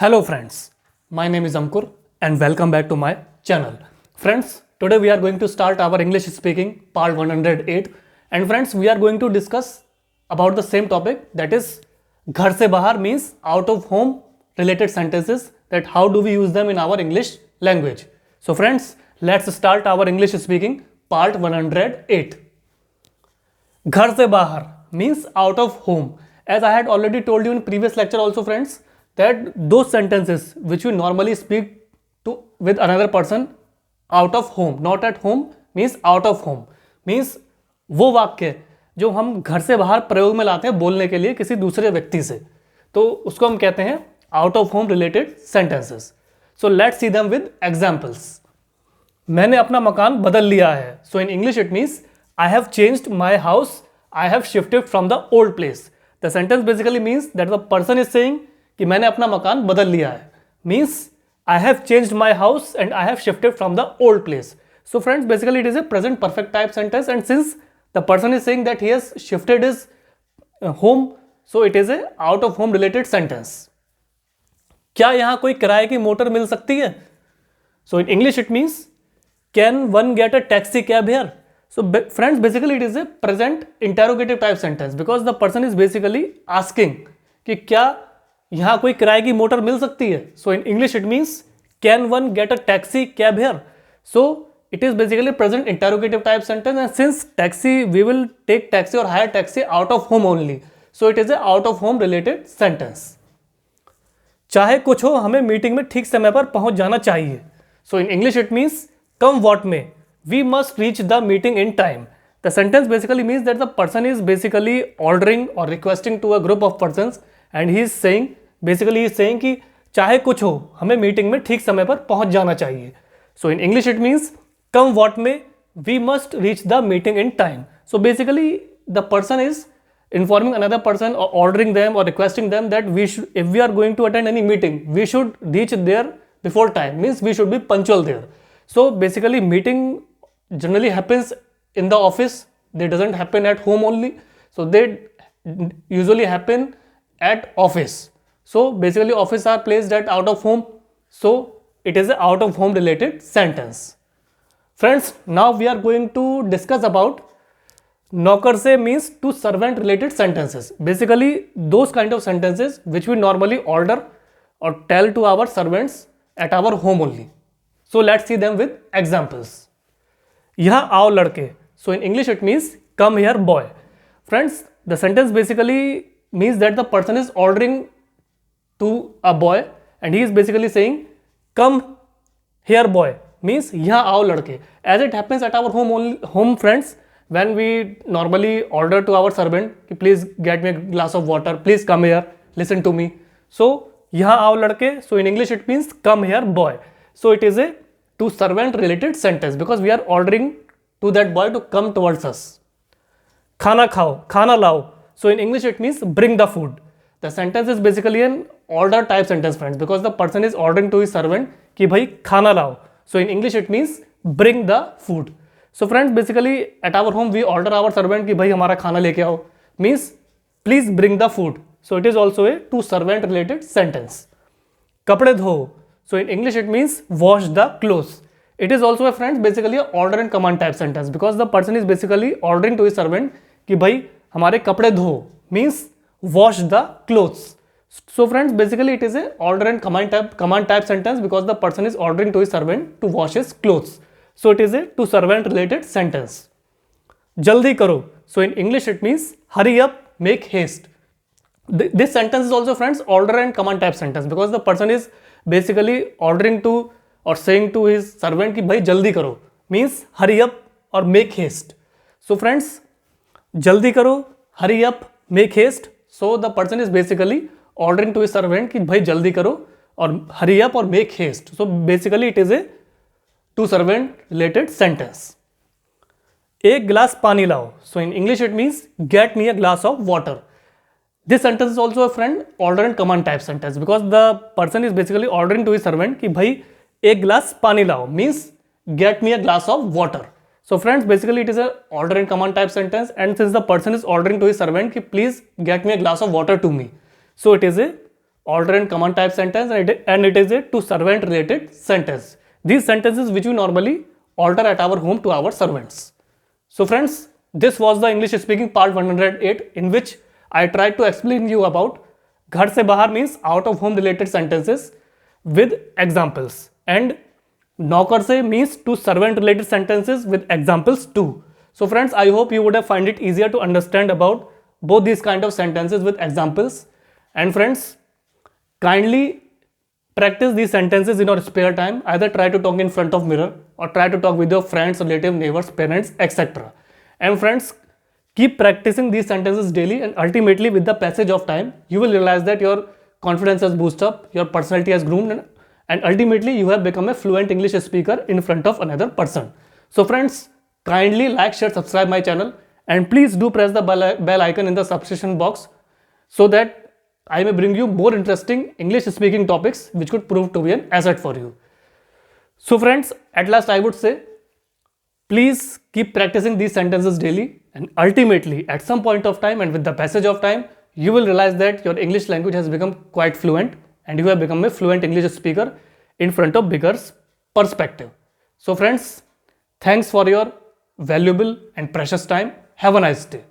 Hello friends, my name is Ankur and welcome back to my channel. Friends, today we are going to start our English speaking part 108 and friends we are going to discuss about the same topic, that is ghar se bahar means out of home related sentences, that how do we use them in our English language. So friends, let's start our English speaking part 108. Ghar se bahar means out of home. As I had already told you in previous lecture also friends, that those sentences which we normally speak to with another person out of home, not at home, means out of home, means वो वाक्य जो हम घर से बाहर प्रयोग में लाते हैं बोलने के लिए किसी दूसरे व्यक्ति से, तो उसको हम कहते हैं out of home related sentences. So let's see them with examples. मैंने अपना मकान बदल लिया है. So in English it means I have changed my house, I have shifted from the old place. The sentence basically means that the person is saying कि मैंने अपना मकान बदल लिया है. Means I have changed my house and I have shifted from the old place. So friends basically it is a present perfect type sentence and since the person is saying that he has shifted his home, so it is a out of home related sentence. क्या यहां कोई किराए की motor मिल सकती है? So in English it means can one get a taxi cab here? So friends, basically it is a present interrogative type sentence because the person is basically asking कि क्या यहाँ कोई किराए की मोटर मिल सकती है. So in English it means can one get a taxi cab here? So it is basically present interrogative type sentence and since taxi we will take taxi or hire taxi out of home only, so it is a out of home related sentence. चाहे कुछ हो हमें meeting में ठीक समय पर पहुंच जाना चाहिए. So in English it means come what may, we must reach the meeting in time. The sentence basically means that the person is basically ordering or requesting to a group of persons and he is saying, basically he is saying कि चाहे कुछ हो हमें meeting में ठीक समय पर पहुंच जाना चाहिए. So in English it means come what may, we must reach the meeting in time. So basically the person is informing another person or ordering them or requesting them that we should, if we are going to attend any meeting, we should reach there before time, means we should be punctual there. So basically meeting generally happens in the office, they doesn't happen at home only, so they usually happen at office. So basically office are placed at out of home, so it is a out of home related sentence. Friends, now we are going to discuss about नौकर से means to servant related sentences. Basically those kind of sentences which we normally order or tell to our servants at our home only. So let's see them with examples. यहाँ आओ लड़के. So in English it means come here boy. Friends, the sentence basically means that the person is ordering to a boy and he is basically saying come here boy, means यहाँ आओ लड़के. As it happens at our home friends, when we normally order to our servant कि please get me a glass of water, please come here, listen to me. So यहाँ आओ लड़के. So in English it means come here boy. So it is a to servant related sentence because we are ordering to that boy to come towards us. खाना खाओ, खाना लाओ. So in English it means bring the food. The sentence is basically an order type sentence friends because the person is ordering to his servant कि भाई खाना लाओ. So in English it means bring the food. So friends, basically at our home we order our servant कि भाई हमारा खाना लेके आओ, means please bring the food. So it is also a to servant related sentence. कपड़े धो. So in English it means wash the clothes. It is also a friends basically a order and command type sentence because the person is basically ordering to his servant कि भाई हमारे कपड़े धो, means wash the clothes. So friends basically it is a order and command type sentence because the person is ordering to his servant to wash his clothes. So it is a to servant related sentence. जल्दी करो. So in English it means hurry up, make haste. This sentence is also friends order and command type sentence because the person is basically ordering to or saying to his servant कि भाई जल्दी करो, means hurry up or make haste. So friends, जल्दी करो, hurry up, make haste. So the person is basically ordering to his servant कि भाई जल्दी करो और hurry up or make haste. So basically it is a to servant related sentence. एक गिलास पानी लाओ. So in English it means get me a glass of water. This sentence is also a friend order and command type sentence because the person is basically ordering to his servant कि भाई एक गिलास पानी लाओ, means get me a glass of water. So friends basically it is a order and command type sentence and since the person is ordering to his servant कि please get me a glass of water to me, so it is a order and command type sentence, and it is a to servant related sentence. These sentences which we normally alter at our home to our servants. So friends, this was the English speaking part 108, in which I tried to explain you about घर से बाहर means out of home related sentences with examples, and नौकर से means to servant related sentences with examples too. So friends, I hope you would have find it easier to understand about both these kind of sentences with examples. And friends, kindly practice these sentences in your spare time. Either try to talk in front of mirror or try to talk with your friends, relatives, neighbors, parents, etc. And friends, keep practicing these sentences daily, and ultimately with the passage of time, you will realize that your confidence has boosted up, your personality has grown, and ultimately you have become a fluent English speaker in front of another person. So friends, kindly like, share, subscribe my channel, and please do press the bell icon in the subscription box so that I may bring you more interesting English speaking topics which could prove to be an asset for you. So friends, at last I would say, please keep practicing these sentences daily, and ultimately at some point of time and with the passage of time, you will realize that your English language has become quite fluent and you have become a fluent English speaker in front of bigger perspective. So friends, thanks for your valuable and precious time. Have a nice day.